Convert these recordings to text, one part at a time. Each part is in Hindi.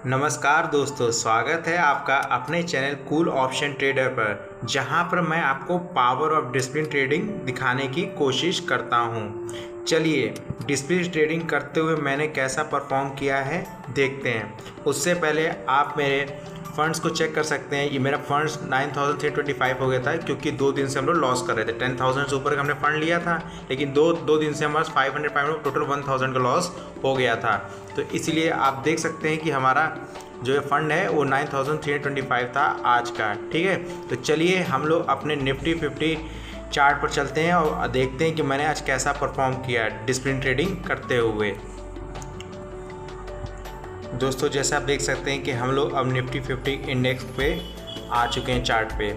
नमस्कार दोस्तों, स्वागत है आपका अपने चैनल कूल ऑप्शन ट्रेडर पर, जहां पर मैं आपको पावर ऑफ डिसिप्लिन ट्रेडिंग दिखाने की कोशिश करता हूं। चलिए, डिसिप्लिन ट्रेडिंग करते हुए मैंने कैसा परफॉर्म किया है देखते हैं। उससे पहले आप मेरे फंड्स को चेक कर सकते हैं। ये मेरा फंड्स 9325 हो गया था, क्योंकि 2 दिन से हम लोग लॉस कर रहे थे। 10,000 से ऊपर का हमने फंड लिया था, लेकिन दो दिन से हमारा 500 टोटल 1,000 का लॉस हो गया था। तो इसलिए आप देख सकते हैं कि हमारा जो फंड है वो 9325 था आज का। ठीक है, तो चलिए हम लोग अपने निफ्टी 50 चार्ट पर चलते हैं और देखते हैं कि मैंने आज कैसा परफॉर्म किया डिसिप्लिन ट्रेडिंग करते हुए। दोस्तों, जैसा आप देख सकते हैं कि हम लोग अब निफ्टी 50 इंडेक्स पे आ चुके हैं चार्ट पे।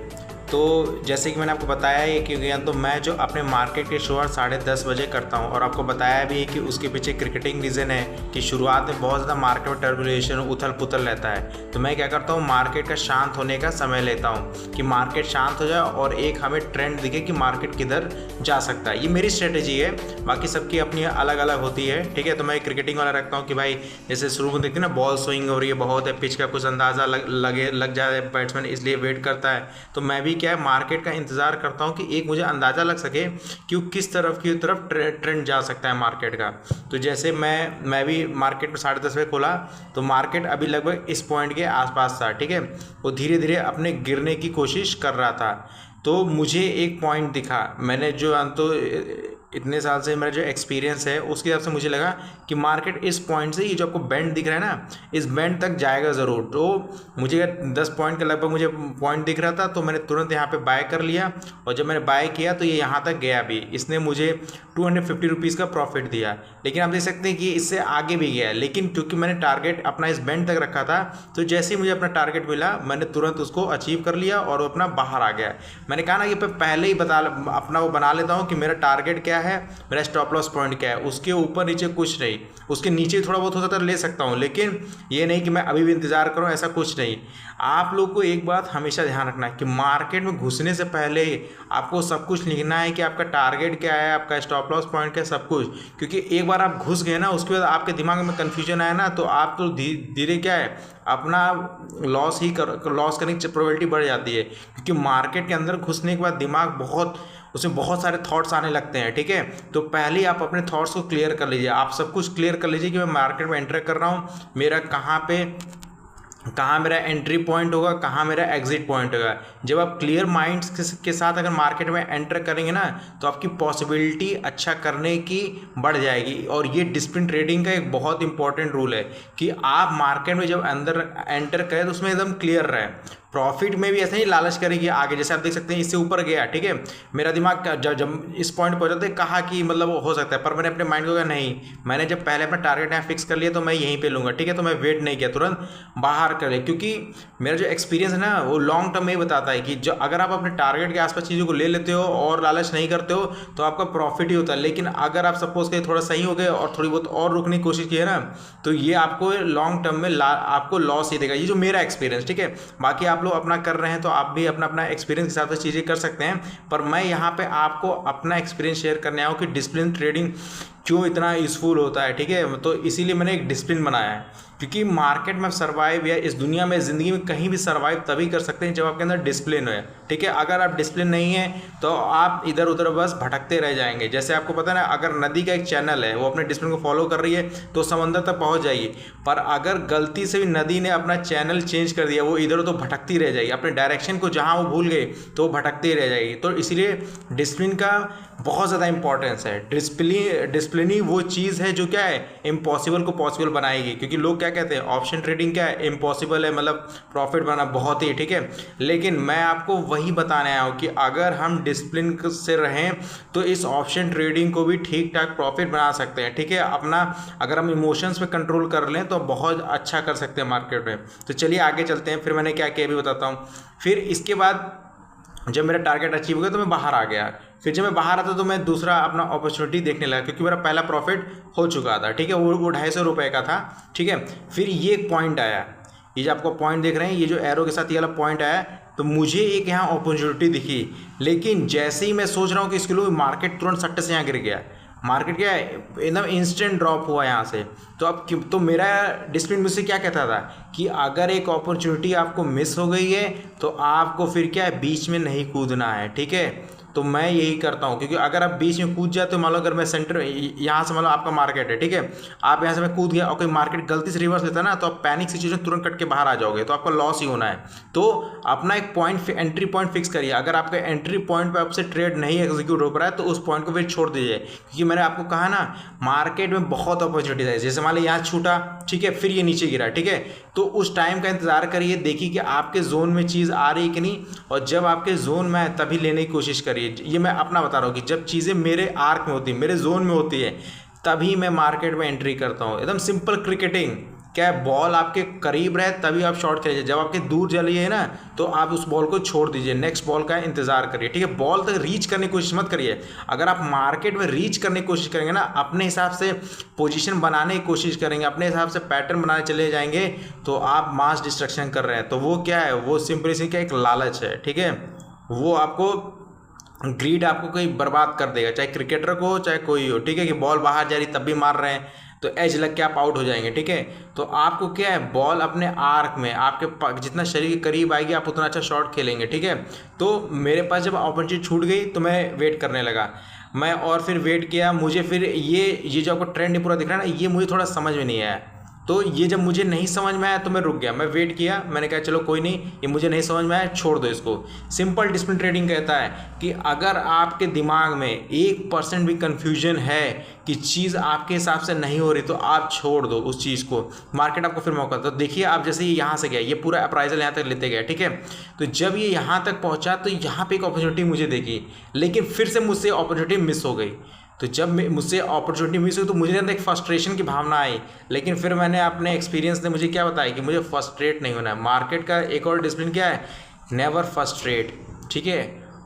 तो जैसे कि मैंने आपको बताया है कि तो मैं जो अपने मार्केट की शुरुआत 10:30 बजे करता हूं, और आपको बताया भी है कि उसके पीछे क्रिकेटिंग रीज़न है कि शुरुआत में बहुत ज़्यादा मार्केट में टर्बुलेशन उथल पुथल रहता है। तो मैं क्या करता हूं, मार्केट का शांत होने का समय लेता हूं कि मार्केट शांत हो जाए और एक हमें ट्रेंड दिखे कि मार्केट किधर जा सकता है। ये मेरी स्ट्रेटेजी है, बाकी सबकी अपनी अलग अलग होती है। ठीक है, तो मैं क्रिकेटिंग वाला रखता हूँ कि भाई जैसे शुरू में देखते हैं ना, बॉल स्विंग हो रही है बहुत है, पिच का कुछ अंदाज़ा लग जाए बैट्समैन, इसलिए वेट करता है। तो मैं भी क्या है, मार्केट का इंतजार करता हूं कि एक मुझे अंदाज़ा लग सके कि किस तरफ की तरफ ट्रेंड जा सकता है मार्केट का। तो जैसे मैं भी मार्केट में 10:30 बजे खोला, तो मार्केट अभी लगभग इस पॉइंट के आसपास था। ठीक है, वो धीरे धीरे अपने गिरने की कोशिश कर रहा था। तो मुझे एक पॉइंट दिखा, मैंने जो तो इतने साल से मेरा जो एक्सपीरियंस है उसके हिसाब से मुझे लगा कि मार्केट इस पॉइंट से, ये जो आपको बैंड दिख रहा है ना, इस बैंड तक जाएगा ज़रूर। तो मुझे 10 पॉइंट के लगभग मुझे पॉइंट दिख रहा था, तो मैंने तुरंत यहाँ पे बाय कर लिया। और जब मैंने बाय किया तो ये यहाँ तक गया भी, इसने मुझे 250 रुपीज़ का प्रॉफिट दिया। लेकिन आप देख सकते हैं कि इससे आगे भी गया, लेकिन क्योंकि मैंने टारगेट अपना इस बैंड तक रखा था, तो जैसे ही मुझे अपना टारगेट मिला मैंने तुरंत उसको अचीव कर लिया और वो अपना बाहर आ गया। मैंने कहा ना कि पहले ही अपना वो बना लेता हूँ कि मेरा टारगेट क्या है, मेरा स्टॉप लॉस पॉइंट क्या है, उसके ऊपर नीचे कुछ नहीं। उसके नीचे थोड़ा बहुत हो सकता है ले सकता हूँ, लेकिन ये नहीं कि मैं अभी भी इंतजार करूँ, ऐसा कुछ नहीं। आप लोग को एक बात हमेशा ध्यान रखना है कि मार्केट में घुसने से पहले आपको सब कुछ लिखना है कि आपका टारगेट क्या है, आपका स्टॉप लॉस पॉइंट क्या है, सब कुछ। क्योंकि एक बार आप घुस गए ना, उसके बाद आपके दिमाग में कन्फ्यूजन आया ना, तो आप तो धीरे क्या है, अपना लॉस करने की प्रोबेबिलिटी बढ़ जाती है। क्योंकि मार्केट के अंदर घुसने के बाद दिमाग उसमें बहुत सारे थॉट्स आने लगते हैं। ठीक है, तो पहले आप अपने थॉट्स को क्लियर कर लीजिए, आप सब कुछ क्लियर कर लीजिए कि मैं मार्केट में एंटर कर रहा हूँ, मेरा कहाँ मेरा एंट्री पॉइंट होगा, कहाँ मेरा एग्जिट पॉइंट होगा। जब आप क्लियर माइंड्स के साथ अगर मार्केट में एंटर करेंगे ना, तो आपकी पॉसिबिलिटी अच्छा करने की बढ़ जाएगी। और ये डिसिप्लिन ट्रेडिंग का एक बहुत इंपॉर्टेंट रूल है कि आप मार्केट में जब अंदर एंटर करें तो उसमें एकदम क्लियर रहे। प्रॉफिट में भी ऐसा ही लालच करेगी आगे, जैसे आप देख सकते हैं इससे ऊपर गया। ठीक है, मेरा दिमाग जब इस पॉइंट पर जाते कहा कि मतलब हो सकता है, पर मैंने अपने माइंड को कहा नहीं, मैंने जब पहले अपना टारगेट यहाँ फिक्स कर लिया तो मैं यहीं पे लूँगा। ठीक है, तो मैं वेट नहीं किया, तुरंत बाहर कर लिया। क्योंकि मेरा जो एक्सपीरियंस है ना, वो लॉन्ग टर्म में ही बताता है कि जो अगर आप अपने टारगेट के आसपास चीज़ों को ले लेते हो और लालच नहीं करते हो तो आपका प्रॉफिट ही होता है। लेकिन अगर आप सपोज करें थोड़ा सही हो गए और थोड़ी बहुत और रुकने की कोशिश की है ना, तो ये आपको लॉन्ग टर्म में आपको लॉस ही देगा। ये जो मेरा एक्सपीरियंस। ठीक है, बाकी आप लोग अपना कर रहे हैं तो आप भी अपना अपना एक्सपीरियंस के हिसाब से चीज़ें कर सकते हैं, पर मैं यहाँ पे आपको अपना एक्सपीरियंस शेयर करने आया हूँ कि डिसिप्लिन ट्रेडिंग क्यों इतना यूज़फुल होता है। ठीक है, तो इसीलिए मैंने एक डिसिप्लिन बनाया है, क्योंकि मार्केट में सर्वाइव या इस दुनिया में ज़िंदगी में कहीं भी सर्वाइव तभी कर सकते हैं जब आपके अंदर डिसिप्लिन है। ठीक है, अगर आप डिसिप्लिन नहीं है तो आप इधर उधर बस भटकते रह जाएंगे। जैसे आपको पता है ना, अगर नदी का एक चैनल है, वो अपने डिसिप्लिन को फॉलो कर रही है तो समंदर तक पहुंच जाएगी। पर अगर गलती से भी नदी ने अपना चैनल चेंज कर दिया, वो इधर उधर भटकती रह जाएगी, अपने डायरेक्शन को जहाँ वो भूल गए तो वो भटकती रह जाएगी। तो इसलिए डिसिप्लिन का बहुत ज़्यादा इंपॉर्टेंस है। डिसिप्लिन ही वो चीज़ है जो क्या है, इम्पॉसिबल को पॉसिबल बनाएगी। क्योंकि लोग क्या कहते हैं, ऑप्शन ट्रेडिंग क्या है, इम्पॉसिबल है, मतलब प्रॉफिट बना बहुत ही। ठीक है, लेकिन मैं आपको वही बताने आया हूँ कि अगर हम डिसिप्लिन से रहें तो इस ऑप्शन ट्रेडिंग को भी ठीक ठाक प्रॉफिट बना सकते हैं। ठीक है, अपना अगर हम इमोशंस पे कंट्रोल कर लें तो बहुत अच्छा कर सकते हैं मार्केट में। तो चलिए आगे चलते हैं, फिर मैंने क्या किया भी बताता हूँ। फिर इसके बाद जब मेरा टारगेट अचीव हो गया तो मैं बाहर आ गया। फिर जब मैं बाहर आता तो मैं दूसरा अपना अपॉर्चुनिटी देखने लगा, क्योंकि मेरा पहला प्रॉफिट हो चुका था। ठीक है, वो 250 रुपये का था। ठीक है, फिर ये एक पॉइंट आया, ये जो आपको पॉइंट देख रहे हैं, ये जो एरो के साथ ये वाला पॉइंट आया, तो मुझे एक यहाँ अपॉर्चुनिटी दिखी। लेकिन जैसे ही मैं सोच रहा हूँ कि इसके लिए मार्केट तुरंत सट्टे से यहाँ गिर गया। मार्केट क्या है एकदम इंस्टेंट ड्रॉप हुआ यहाँ से। तो अब तो मेरा डिसिप्लिन मुझसे क्या कहता था कि अगर एक अपॉर्चुनिटी आपको मिस हो गई है तो आपको फिर क्या है बीच में नहीं कूदना है, ठीक है। तो मैं यही करता हूँ, क्योंकि अगर आप बीच में कूद जाए तो मान लो अगर मैं सेंटर यहाँ से मान लो आपका मार्केट है, ठीक है, आप यहाँ से मैं कूद गया और कोई मार्केट गलती से रिवर्स लेता है ना, तो आप पैनिक सिचुएशन तुरंत कट के बाहर आ जाओगे, तो आपका लॉस ही होना है। तो अपना एक पॉइंट एंट्री पॉइंट फिक्स करिए। अगर आपका एंट्री पॉइंट पे आपसे ट्रेड नहीं एग्जीक्यूट हो पा रहा है तो उस पॉइंट को फिर छोड़ दीजिए, क्योंकि मैंने आपको कहा ना मार्केट में बहुत अपॉर्चुनिटीज है। जैसे मान लो यहाँ छूटा, ठीक है, फिर ये नीचे गिरा, ठीक है, तो उस टाइम का इंतजार करिए, देखिए कि आपके जोन में चीज़ आ रही है कि नहीं, और जब आपके जोन में आए तभी लेने की कोशिश करिए। ये मैं अपना बता रहा हूँ कि जब चीज़ें मेरे आर्क में होती है, मेरे जोन में होती है, तभी मैं मार्केट में एंट्री करता हूँ। एकदम सिंपल क्रिकेटिंग, क्या बॉल आपके करीब रहे तभी आप शॉट खेलिए, जब आपके दूर चली है ना तो आप उस बॉल को छोड़ दीजिए, नेक्स्ट बॉल का इंतजार करिए, ठीक है। बॉल तक रीच करने की कोशिश मत करिए। अगर आप मार्केट में रीच करने की कोशिश करेंगे ना, अपने हिसाब से पोजीशन बनाने की कोशिश करेंगे, अपने हिसाब से पैटर्न बनाने चले जाएंगे, तो आप मास डिस्ट्रक्शन कर रहे हैं। तो वो क्या है, वो सिंपली सी क्या एक लालच है, ठीक है। वो आपको ग्रीड आपको कोई बर्बाद कर देगा, चाहे क्रिकेटर को हो चाहे कोई हो, ठीक है, कि बॉल बाहर जा रही तब भी मार रहे हैं तो एज लग के आप आउट हो जाएंगे, ठीक है। तो आपको क्या है, बॉल अपने आर्क में आपके जितना शरीर के करीब आएगी आप उतना अच्छा शॉट खेलेंगे, ठीक है। तो मेरे पास जब अपॉर्चुनिटी छूट गई तो मैं वेट करने लगा, मैं और फिर वेट किया। मुझे फिर ये जो आपको ट्रेंड पूरा दिख रहा है ना, ये मुझे थोड़ा समझ में नहीं आया। तो ये जब मुझे नहीं समझ में आया तो मैं रुक गया, मैं वेट किया, मैंने कहा चलो कोई नहीं, ये मुझे नहीं समझ में आया, छोड़ दो इसको। सिंपल डिसिप्लिन ट्रेडिंग कहता है कि अगर आपके दिमाग में 1% भी कन्फ्यूजन है कि चीज़ आपके हिसाब से नहीं हो रही तो आप छोड़ दो उस चीज़ को, मार्केट आपको फिर मौका। तो देखिए आप जैसे ये यहाँ से गया, ये पूरा अप्राइजल यहाँ तक लेते गए, ठीक है। तो जब ये यहाँ तक पहुँचा तो यहाँ पर एक अपॉर्चुनिटी मुझे देखी, लेकिन फिर से मुझसे अपॉर्चुनिटी मिस हो गई। तो जब मुझसे अपॉर्चुनिटी मिस हुई तो मुझे अंदर एक फ्रस्ट्रेशन की भावना आई, लेकिन फिर मैंने अपने एक्सपीरियंस ने मुझे क्या बताया कि मुझे फ्रस्ट्रेट नहीं होना है। मार्केट का एक और डिसिप्लिन क्या है, नेवर फ्रस्ट्रेट, ठीक है।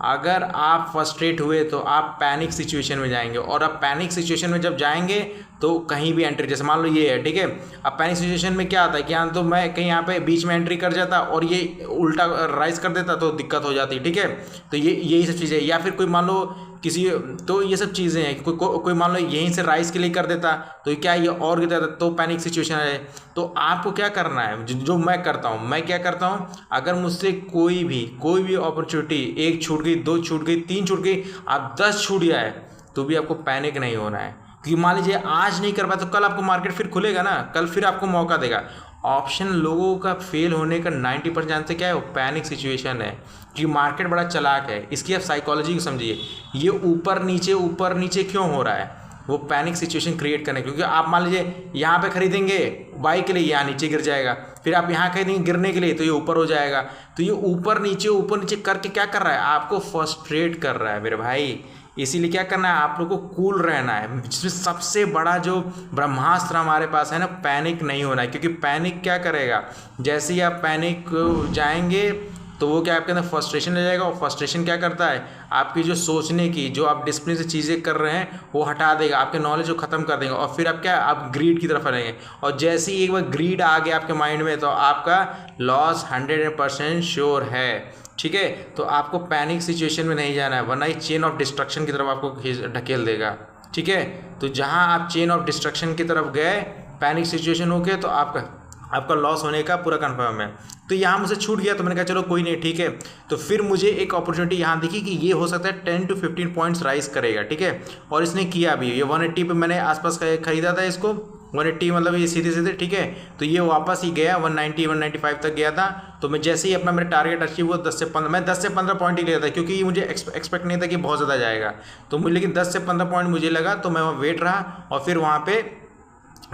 अगर आप फ्रस्ट्रेट हुए तो आप पैनिक सिचुएशन में जाएंगे, और आप पैनिक सिचुएशन में जब जाएंगे तो कहीं भी एंट्री, जैसे मान लो ये है, ठीक है, अब पैनिक सिचुएशन में क्या आता है कि यहाँ तो मैं कहीं यहाँ पे बीच में एंट्री कर जाता और ये उल्टा राइज कर देता तो दिक्कत हो जाती, ठीक है। तो यही सब चीज़ें, या फिर कोई मान लो किसी, तो ये सब चीज़ें हैं, कोई मान लो यहीं से राइज के लिए कर देता तो क्या ये और गिरता तो पैनिक सिचुएशन है। तो आपको क्या करना है, जो मैं करता हूँ, मैं क्या करता हूँ, अगर मुझसे कोई भी अपॉर्चुनिटी, 1 छूट गई, 2 छूट गई, 3 छूट गई, आप 10 छूट जाए तो भी आपको पैनिक नहीं होना है, क्योंकि मान लीजिए आज नहीं कर पाए तो कल आपको मार्केट फिर खुलेगा ना, कल फिर आपको मौका देगा। ऑप्शन लोगों का फेल होने का 90% चांस से क्या है, वो पैनिक सिचुएशन है, क्योंकि मार्केट बड़ा चालाक है। इसकी आप साइकोलॉजी को समझिए, ये ऊपर नीचे क्यों हो रहा है, वो पैनिक सिचुएशन क्रिएट करने, क्योंकि आप मान लीजिए यहाँ पे खरीदेंगे बाई के लिए, यहाँ नीचे गिर जाएगा, फिर आप यहाँ खरीदेंगे गिरने के लिए तो ये ऊपर हो जाएगा। तो ये ऊपर नीचे करके क्या कर रहा है, आपको फ्रस्ट्रेट कर रहा है मेरे भाई। इसीलिए क्या करना है, आप लोग को कूल रहना है, जिसमें सबसे बड़ा जो ब्रह्मास्त्र हमारे पास है ना, पैनिक नहीं होना है। क्योंकि पैनिक क्या करेगा, जैसे ही आप पैनिक जाएंगे तो वो क्या आपके अंदर फ्रस्ट्रेशन ले जाएगा, और फ्रस्ट्रेशन क्या करता है, आपकी जो सोचने की, जो आप डिसिप्लिन से चीज़ें कर रहे हैं वो हटा देगा, आपके नॉलेज को ख़त्म कर देगा, और फिर आप क्या, आप ग्रीड की तरफ आएंगे। और जैसे ही एक बार ग्रीड आ गया आपके माइंड में तो आपका लॉस 100% श्योर है, ठीक है। तो आपको पैनिक सिचुएशन में नहीं जाना है, वरना ही चेन ऑफ डिस्ट्रक्शन की तरफ आपको ढकेल देगा, ठीक है। तो जहाँ आप चेन ऑफ डिस्ट्रक्शन की तरफ गए, पैनिक सिचुएशन हो गया, तो आपका लॉस होने का पूरा कन्फर्म है। तो यहाँ मुझे छूट गया तो मैंने कहा चलो कोई नहीं, ठीक है। तो फिर मुझे एक अपॉर्चुनिटी यहाँ दिखी कि ये हो सकता है 10 to 15 पॉइंट्स राइज करेगा, ठीक है। और इसने किया भी, ये 180 पे मैंने आसपास खरीदा था इसको, 180 मतलब ये सीधे, ठीक है। तो ये वापस ही गया 190 195 तक गया था। तो मैं जैसे ही अपना मेरा टारगेट अचीव हुआ 10 से 15, मैं 10 से 15 पॉइंट ही लिया था, क्योंकि ये मुझे एक्सपेक्ट नहीं था कि बहुत ज़्यादा जाएगा। तो लेकिन 10 से 15 पॉइंट मुझे लगा, तो मैं वहाँ वेट रहा और फिर वहाँ पे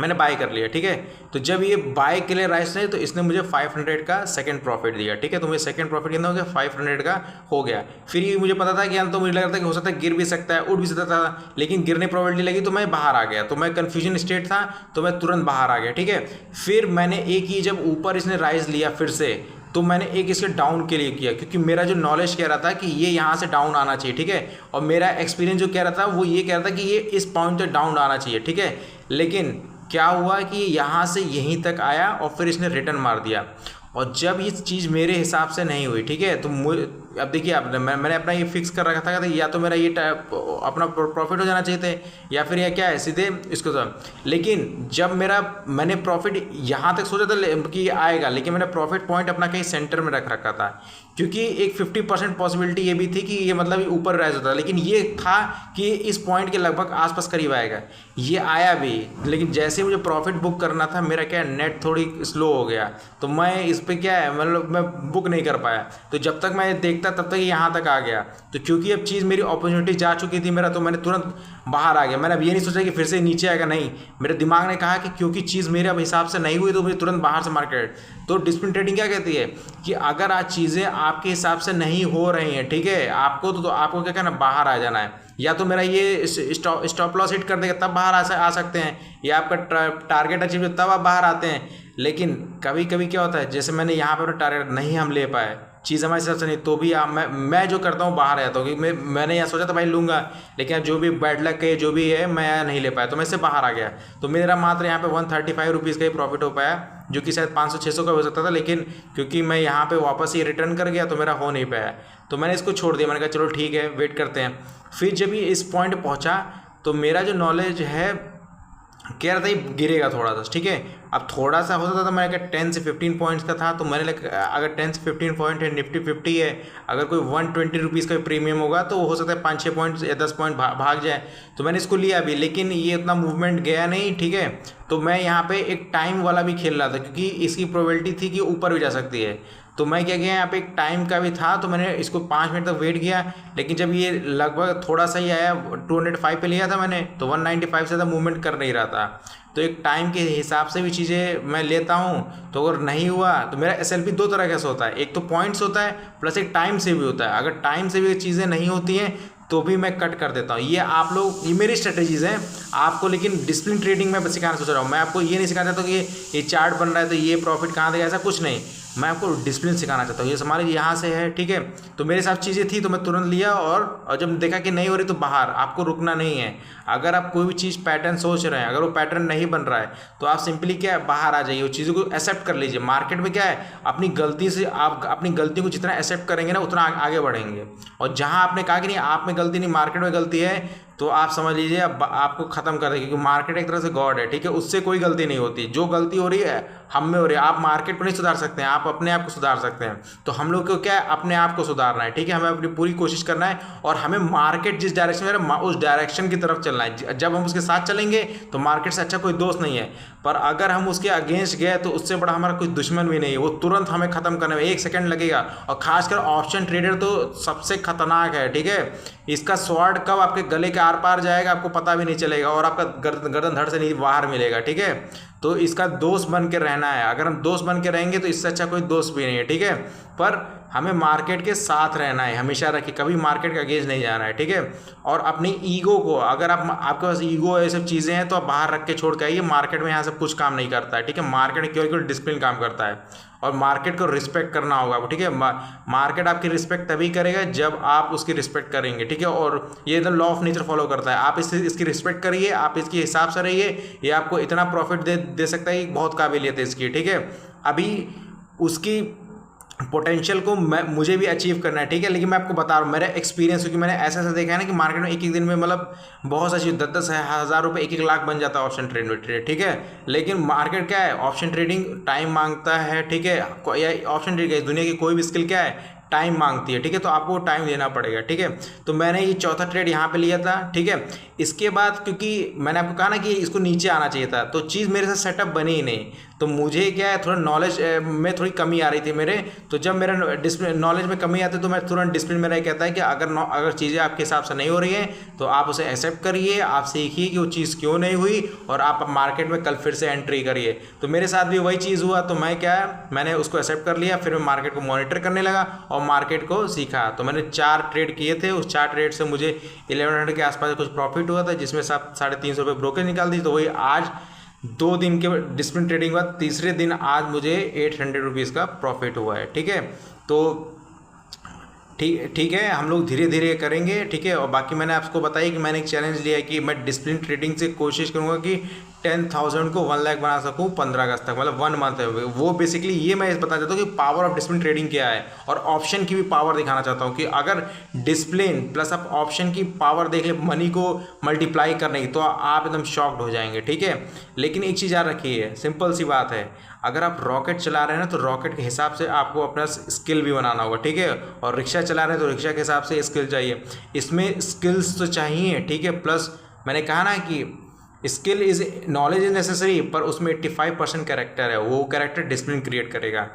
मैंने बाय कर लिया, ठीक है। तो जब ये बाय के लिए राइस नहीं, तो इसने मुझे 500 का सेकंड प्रॉफिट दिया, ठीक है। तो मुझे सेकंड प्रॉफिट कितना हो गया, 500 का हो गया। फिर ये मुझे पता था कि तो मुझे लग रहा था कि हो सकता है गिर भी सकता है, उठ भी सकता था, लेकिन गिरने प्रोबेबिलिटी लगी तो मैं बाहर आ गया। तो मैं कन्फ्यूजन स्टेट था तो मैं तुरंत बाहर आ गया, ठीक है। फिर मैंने एक ही, जब ऊपर इसने राइज लिया फिर से, तो मैंने एक इसके डाउन के लिए किया, क्योंकि मेरा जो नॉलेज कह रहा था कि ये यहाँ से डाउन आना चाहिए, ठीक है। और मेरा एक्सपीरियंस जो कह रहा था वो ये कह रहा था कि ये इस पॉइंट तक डाउन आना चाहिए, ठीक है। लेकिन क्या हुआ कि यहाँ से यहीं तक आया और फिर इसने रिटर्न मार दिया। और जब ये चीज़ मेरे हिसाब से नहीं हुई, ठीक है, तो अब देखिए आपने मैंने अपना ये फिक्स कर रखा था कि या तो मेरा ये अपना प्रॉफिट हो जाना चाहिए थे, या फिर या क्या है सीधे इसको तो। लेकिन जब मैंने प्रॉफिट यहाँ तक सोचा था कि आएगा, लेकिन मैंने प्रॉफिट पॉइंट अपना कहीं सेंटर में रख रखा था, क्योंकि एक 50% पॉसिबिलिटी ये भी थी कि ये मतलब ऊपर राइज होता है, लेकिन ये था कि इस पॉइंट के लगभग आसपास करीब आएगा। ये आया भी, लेकिन जैसे मुझे प्रॉफिट बुक करना था मेरा क्या नेट थोड़ी स्लो हो गया, तो मैं इस पर क्या है मतलब मैं बुक नहीं कर पाया। तो जब तक मैं देखता तब तक यहाँ तक आ गया। तो क्योंकि अब चीज़ मेरी अपॉर्चुनिटी जा चुकी थी मेरा, तो मैंने तुरंत बाहर आ गया। मैंने अब ये नहीं सोचा कि फिर से नीचे आएगा, नहीं, मेरे दिमाग ने कहा कि क्योंकि चीज़ मेरे अब हिसाब से नहीं हुई तो मुझे तुरंत बाहर से मार्केट। तो डिसिप्लिन ट्रेडिंग क्या कहती है कि अगर आज चीज़ें आपके हिसाब से नहीं हो रही हैं, ठीक है, आपको तो आपको क्या करना, बाहर आ जाना है। या तो मेरा ये स्टॉप लॉस हिट कर देगा तब बाहर आ सकते हैं, या आपका टारगेट अचीव तब आप बाहर आते हैं। लेकिन कभी कभी क्या होता है, जैसे मैंने यहाँ पर टारगेट नहीं हम ले पाए, चीज़ हमारे हिसाब से नहीं, तो भी मैं जो करता हूँ बाहर आता हूँ, क्योंकि मैंने यहाँ सोचा था भाई लूँगा, लेकिन जो भी बैड लक है जो भी है मैं नहीं ले पाया, तो मैं इससे बाहर आ गया। तो मेरा मात्र यहाँ पे 135 रुपीज़ का ही प्रॉफिट हो पाया, जो कि शायद 500-600 का हो सकता था, लेकिन क्योंकि मैं यहाँ पे वापस ही रिटर्न कर गया तो मेरा हो नहीं पाया, तो मैंने इसको छोड़ दिया। मैंने कहा चलो ठीक है, वेट करते हैं। फिर जब ये इस पॉइंट पहुँचा तो मेरा जो नॉलेज है कह रहा था ये गिरेगा थोड़ा सा, ठीक है। अब थोड़ा सा होता था तो मैंने कहा 10 से 15 पॉइंट्स का था, तो मैंने लगा अगर 10 से 15 पॉइंट है, निफ्टी 50 है, अगर कोई 120 रुपीज़ का प्रीमियम होगा तो हो सकता है 5-6 पॉइंट या 10 पॉइंट भाग जाए। तो मैंने इसको लिया भी, लेकिन ये उतना मूवमेंट गया नहीं, ठीक है। तो मैं यहाँ पे एक टाइम वाला भी खेल रहा था, क्योंकि इसकी प्रोबेबिलिटी थी कि ऊपर भी जा सकती है। तो मैं क्या किया, यहाँ पे एक टाइम का भी था, तो मैंने इसको 5 मिनट तक वेट किया। लेकिन जब ये लगभग थोड़ा सा ही आया, 205 पे लिया था मैंने, तो 195 से ज़्यादा मूवमेंट कर नहीं रहा था। तो एक टाइम के हिसाब से भी चीज़ें मैं लेता हूँ। तो अगर नहीं हुआ तो मेरा SLP 2 तरह से होता है, एक तो पॉइंट्स होता है प्लस एक टाइम से भी होता है। अगर टाइम से भी चीज़ें नहीं होती हैं तो भी मैं कट कर देता हूँ। ये आप लोग, ये मेरी स्ट्रेटेजीज़ हैं आपको, लेकिन डिसिप्लिन ट्रेडिंग में सिखाना सोच रहा हूँ। मैं आपको ये नहीं सिखाना चाहता कि ये चार्ट बन रहा है तो ये प्रॉफिट कहाँ देगा, ऐसा कुछ नहीं। मैं आपको डिसिप्लिन सिखाना चाहता हूँ। ये हमारे यहाँ से है, ठीक है। तो मेरे साथ चीज़ें थी तो मैं तुरंत लिया, और जब देखा कि नहीं हो रही तो बाहर। आपको रुकना नहीं है। अगर आप कोई भी चीज़ पैटर्न सोच रहे हैं, अगर वो पैटर्न नहीं बन रहा है तो आप सिंपली क्या है, बाहर आ जाइए, वो चीज़ों को एक्सेप्ट कर लीजिए। मार्केट में क्या है, अपनी गलती से आप अपनी गलती को जितना एक्सेप्ट करेंगे ना उतना आगे बढ़ेंगे। और जहाँ आपने कहा कि नहीं आप में गलती नहीं, मार्केट में गलती है, तो आप समझ लीजिए अब आपको ख़त्म कर देंगे, क्योंकि मार्केट एक तरह से गॉड है, ठीक है। उससे कोई गलती नहीं होती। जो गलती हो रही है हम में हो रही है। आप मार्केट को नहीं सुधार सकते हैं, आप अपने आप को सुधार सकते हैं। तो हम लोग को क्या है, अपने आप को सुधारना है, ठीक है। हमें अपनी पूरी कोशिश करना है, और हमें मार्केट जिस डायरेक्शन में है उस डायरेक्शन की तरफ चलना है। जब हम उसके साथ चलेंगे तो मार्केट से अच्छा कोई दोस्त नहीं है, पर अगर हम उसके अगेंस्ट गए तो उससे बड़ा हमारा कोई दुश्मन भी नहीं है। वो तुरंत हमें ख़त्म करने में 1 सेकंड लगेगा। और खासकर ऑप्शन ट्रेडर तो सबसे खतरनाक है, ठीक है। इसका स्वॉर्ड कब आपके गले के आर पार जाएगा आपको पता भी नहीं चलेगा, और आपका गर्दन धड़ से नहीं बाहर मिलेगा, ठीक है। तो इसका दोस्त बन के रहना है। अगर हम दोस्त बन के रहेंगे तो इससे अच्छा कोई दोस्त भी नहीं है, ठीक है। पर हमें मार्केट के साथ रहना है, हमेशा रखिए, कभी मार्केट के अगेंस्ट नहीं जाना है, ठीक है। और अपनी ईगो को, अगर आपके पास ईगो ये सब चीज़ें हैं तो आप बाहर रख के छोड़ के आइए। मार्केट में यहाँ सब कुछ काम नहीं करता है, ठीक है। मार्केट में केवल डिसिप्लिन काम करता है, और मार्केट को रिस्पेक्ट करना होगा, ठीक है। मार्केट आपकी रिस्पेक्ट तभी करेगा जब आप उसकी रिस्पेक्ट करेंगे, ठीक है। और ये लॉ ऑफ नेचर फॉलो करता है। आप इसकी रिस्पेक्ट करिए, आप इसके हिसाब से रहिए, ये आपको इतना प्रॉफिट दे सकता है कि बहुत काबिलियत है इसकी, ठीक है। अभी उसकी पोटेंशियल को मुझे भी अचीव करना है, ठीक है। लेकिन मैं आपको बता रहा हूँ मेरा एक्सपीरियंस, क्योंकि मैंने ऐसा देखा है ना कि मार्केट में एक दिन में मतलब बहुत सारी 10-10 हज़ार रुपये 1-1 लाख बन जाता है ऑप्शन ट्रेड में, ठीक है। लेकिन मार्केट क्या है, ऑप्शन ट्रेडिंग टाइम मांगता है, ठीक है। या ऑप्शन ट्रेडिंग दुनिया की कोई भी स्किल क्या है, टाइम मांगती है, ठीक है। तो आपको टाइम देना पड़ेगा, ठीक है। तो मैंने ये चौथा ट्रेड यहाँ पे लिया था, ठीक है। इसके बाद क्योंकि मैंने आपको कहा ना कि इसको नीचे आना चाहिए था, तो चीज़ मेरे साथ सेटअप बनी ही नहीं। तो मुझे क्या है, थोड़ा नॉलेज में थोड़ी कमी आ रही थी मेरे। तो जब मेरा नॉलेज में कमी आती है तो मैं तुरंत डिसिप्लिन मेरा कहता है कि अगर चीज़ें आपके हिसाब से नहीं हो रही हैं तो आप उसे एक्सेप्ट करिए, आप सीखिए कि वो चीज़ क्यों नहीं हुई, और आप मार्केट में कल फिर से एंट्री करिए। तो मेरे साथ भी वही चीज़ हुआ। तो मैंने उसको एक्सेप्ट कर लिया, फिर मैं मार्केट को मॉनिटर करने लगा और मार्केट को सीखा। तो मैंने 4 ट्रेड किए थे, उस 4 ट्रेड से मुझे 1100 के आसपास कुछ प्रॉफिट हुआ था, जिसमें 350 रुपये ब्रोकेज निकाल दी। तो वही आज 2 दिन के डिसिप्लिन ट्रेडिंग के बाद तीसरे दिन आज मुझे 800 रुपीज़ का प्रॉफिट हुआ है, ठीक है। तो ठीक है, हम लोग धीरे धीरे करेंगे, ठीक है। और बाकी मैंने आपको बताया कि मैंने एक चैलेंज लिया है कि मैं डिसिप्लिन ट्रेडिंग से कोशिश करूँगा कि 10,000 को 1 लाख बना सकूं 15 अगस्त तक, मतलब 1 मंथ है वो। बेसिकली ये मैं बताना चाहता हूँ कि पावर ऑफ डिसिप्लिन ट्रेडिंग क्या है, और ऑप्शन की भी पावर दिखाना चाहता हूँ कि अगर डिसिप्लिन प्लस आप ऑप्शन की पावर देख ले मनी को मल्टीप्लाई करने की, तो आप एकदम शॉक्ड हो जाएंगे, ठीक है। लेकिन एक चीज़ याद रखिए, सिंपल सी बात है, अगर आप रॉकेट चला रहे हैं ना तो रॉकेट के हिसाब से आपको अपना स्किल भी बनाना होगा, ठीक है। और रिक्शा चला रहे हैं तो रिक्शा के हिसाब से स्किल चाहिए, इसमें स्किल्स तो चाहिए, ठीक है। प्लस मैंने कहा ना कि skill is knowledge is necessary, पर उसमें 85% कैरेक्टर है, वो कैरेक्टर डिसिप्लिन क्रिएट करेगा।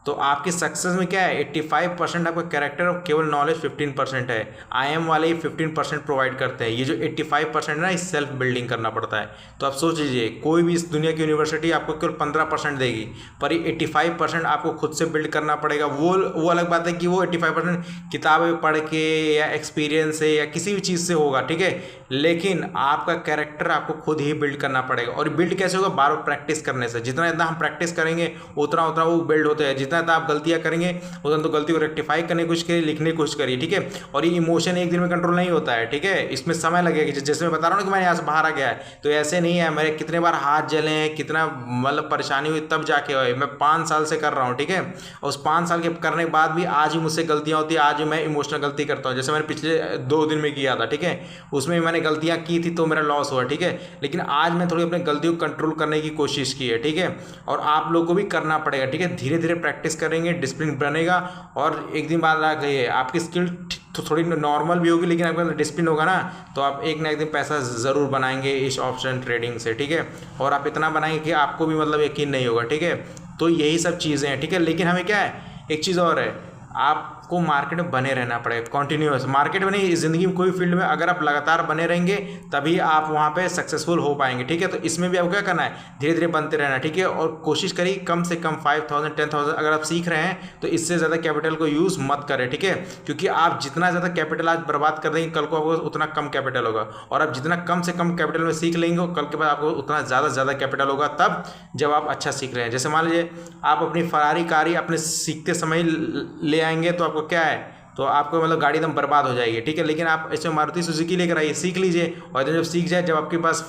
तो आपकी सक्सेस में क्या है, 85% आपका कैरेक्टर और केवल नॉलेज 15% है। IIM वाले ही 15% प्रोवाइड करते हैं, ये जो 85% है ना, इस सेल्फ बिल्डिंग करना पड़ता है। तो आप सोच लीजिए, कोई भी इस दुनिया की यूनिवर्सिटी आपको केवल 15% देगी, पर ये 85% आपको खुद से बिल्ड करना पड़ेगा। वो अलग बात है कि वो 85% किताबें पढ़ के या एक्सपीरियंस से या किसी भी चीज़ से होगा, ठीक है। लेकिन आपका कैरेक्टर आपको खुद ही बिल्ड करना पड़ेगा, और बिल्ड कैसे होगा, बार बार प्रैक्टिस करने से। जितना जितना हम प्रैक्टिस करेंगे उतना उतना वो बिल्ड होते हैं। जितना आप गलतियां करेंगे उतना तो गलती को रेक्टिफाई करने की कोशिश करिए, लिखने की कोशिश करिए, ठीक है। और ये इमोशन एक दिन में कंट्रोल नहीं होता है, ठीक है, इसमें समय लगेगा। जैसे मैं बता रहा हूँ ना कि मैंने यहाँ से बाहर आ गया है, तो ऐसे नहीं है, मेरे कितने बार हाथ जले हैं, कितना मतलब परेशानी हुई, तब जाके हुए। मैं 5 साल से कर रहा हूँ, ठीक है। और उस 5 साल के करने के बाद भी आज भी मुझसे गलतियाँ होती है, आज भी मैं इमोशनल गलती करता हूँ। जैसे मैंने पिछले 2 दिन में किया था, ठीक है, उसमें मैंने गलतियाँ की थी तो मेरा लॉस हुआ, ठीक है। लेकिन आज मैं थोड़ी अपनी गलतियों को कंट्रोल करने की कोशिश की है, ठीक है। और आप लोगों को भी करना पड़ेगा, ठीक है। धीरे धीरे प्रैक्टिस करेंगे, डिसिप्लिन बनेगा, और एक दिन बाद आ गई आपकी स्किल तो थोड़ी नॉर्मल भी होगी, लेकिन आपका डिसिप्लिन होगा ना, तो आप एक ना एक दिन पैसा ज़रूर बनाएंगे इस ऑप्शन ट्रेडिंग से, ठीक है। और आप इतना बनाएंगे कि आपको भी मतलब यकीन नहीं होगा, ठीक है। तो यही सब चीज़ें हैं, ठीक है। लेकिन हमें क्या है, एक चीज़ और है, आपको मार्केट में बने रहना पड़ेगा, कॉन्टिन्यूस मार्केट में नहीं, ज़िंदगी में कोई फील्ड में अगर आप लगातार बने रहेंगे तभी आप वहाँ पे सक्सेसफुल हो पाएंगे, ठीक है। तो इसमें भी आपको क्या करना है, धीरे धीरे बनते रहना, ठीक है। और कोशिश करिए कम से कम 5,000 10,000 अगर आप सीख रहे हैं तो इससे ज़्यादा कैपिटल को यूज़ मत करें, ठीक है। क्योंकि आप जितना ज़्यादा कैपिटल आज बर्बाद कर देंगे, कल को आपको उतना कम कैपिटल होगा। और आप जितना कम से कम कैपिटल में सीख लेंगे, कल के बाद आपको उतना ज़्यादा कैपिटल होगा, तब जब आप अच्छा सीख रहे हैं। जैसे मान लीजिए आप अपनी फरारी कार अपने सीखते समय ले आएंगे, तो आपको क्या है, तो आपको मतलब गाड़ी एकदम बर्बाद हो जाएगी, ठीक है। लेकिन आप इसमें मारुति सुजुकी लेकर आइए, सीख लीजिए, और जब सीख जाए, जब आपके पास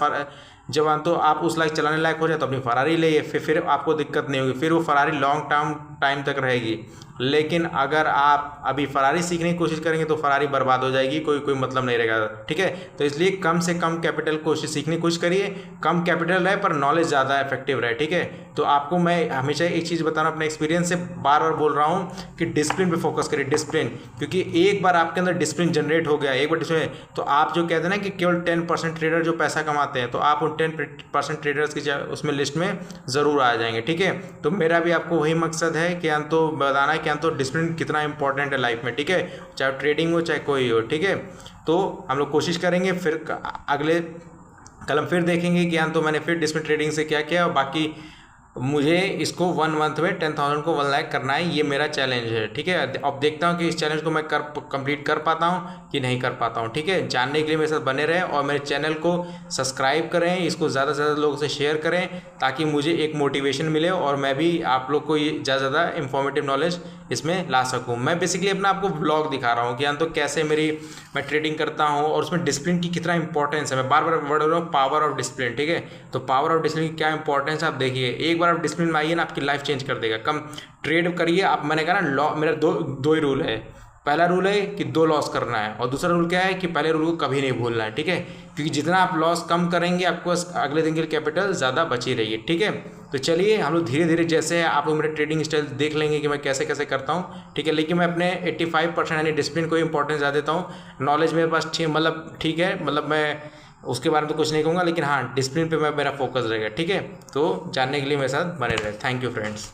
जब तो आप उस लायक चलाने लायक हो जाए, तो अपनी फरारी ले, फिर आपको दिक्कत नहीं होगी, फिर वो फरारी लॉन्ग टाइम तक रहेगी। लेकिन अगर आप अभी फरारी सीखने की कोशिश करेंगे तो फरारी बर्बाद हो जाएगी, कोई मतलब नहीं रहेगा, ठीक है। तो इसलिए कम से कम कैपिटल सीखने की कोशिश करिए, कम कैपिटल रहे पर नॉलेज ज़्यादा इफेक्टिव रहे, ठीक है। तो आपको मैं हमेशा एक चीज़ बता रहा हूँ, अपने एक्सपीरियंस से बार बार बोल रहा हूँ कि डिसिप्लिन पे फोकस करिए, डिसिप्लिन। क्योंकि एक बार आपके अंदर डिसिप्लिन जनरेट हो गया, एक बार डिसिप्लिन, तो आप जो कहते हैं ना कि केवल 10% ट्रेडर जो पैसा कमाते हैं, तो आप उन 10% ट्रेडर्स की उसमें लिस्ट में ज़रूर आ जाएंगे, ठीक है। तो मेरा भी आपको वही मकसद है कि तो बताना है कि तो डिसिप्लिन कितना इंपॉर्टेंट है लाइफ में, ठीक है, चाहे ट्रेडिंग हो चाहे कोई हो, ठीक है। तो हम लोग कोशिश करेंगे, फिर अगले कल हम फिर देखेंगे कि तो मैंने फिर डिसिप्लिन ट्रेडिंग से क्या किया। बाकी मुझे इसको 1 मंथ में 10,000 को 1 लाख करना है, ये मेरा चैलेंज है, ठीक है। अब देखता हूँ कि इस चैलेंज को मैं कंप्लीट कर पाता हूँ कि नहीं कर पाता हूँ, ठीक है। जानने के लिए मेरे साथ बने रहें और मेरे चैनल को सब्सक्राइब करें, इसको ज़्यादा से ज़्यादा लोगों से शेयर करें, ताकि मुझे एक मोटिवेशन मिले और मैं भी आप लोग को ये ज़्यादा इंफॉर्मेटिव नॉलेज इसमें ला सकूँ। मैं बेसिकली अपना आपको ब्लॉग दिखा रहा हूँ कि तो कैसे मैं ट्रेडिंग करता हूँ, और उसमें डिसिप्लिन की कितना इंपॉर्टेंस है। मैं बार बार बोल रहा हूँ पावर ऑफ डिसिप्लिन, ठीक है। तो पावर ऑफ डिसिप्लिन की क्या इंपॉर्टेंस है आप देखिए, एक बार आप डिसिप्लिन में आइए ना, आपकी लाइफ चेंज कर देगा। कम ट्रेड करिए आप, मैंने कहा ना, लॉ मेरा दो ही रूल है। पहला रूल है कि 2 लॉस करना है, और दूसरा रूल क्या है कि पहले रूल को कभी नहीं भूलना है, ठीक है। क्योंकि जितना आप लॉस कम करेंगे, आपको अगले दिन के लिए कैपिटल ज़्यादा बची रहेगी, ठीक है। तो चलिए हम लोग धीरे धीरे, जैसे आप लोग मेरे ट्रेडिंग स्टाइल देख लेंगे कि मैं कैसे कैसे करता हूँ, ठीक है। लेकिन मैं अपने 85% यानी डिसिप्लिन को इंपॉर्टेंस ज़्यादा देता हूँ। नॉलेज मेरे पास ठीक है, मतलब मैं उसके बारे में तो कुछ नहीं कहूँगा, लेकिन हाँ, डिसिप्लिन पे मेरा फोकस रहेगा, ठीक है। तो जानने के लिए मेरे साथ बने रहे। Thank you friends.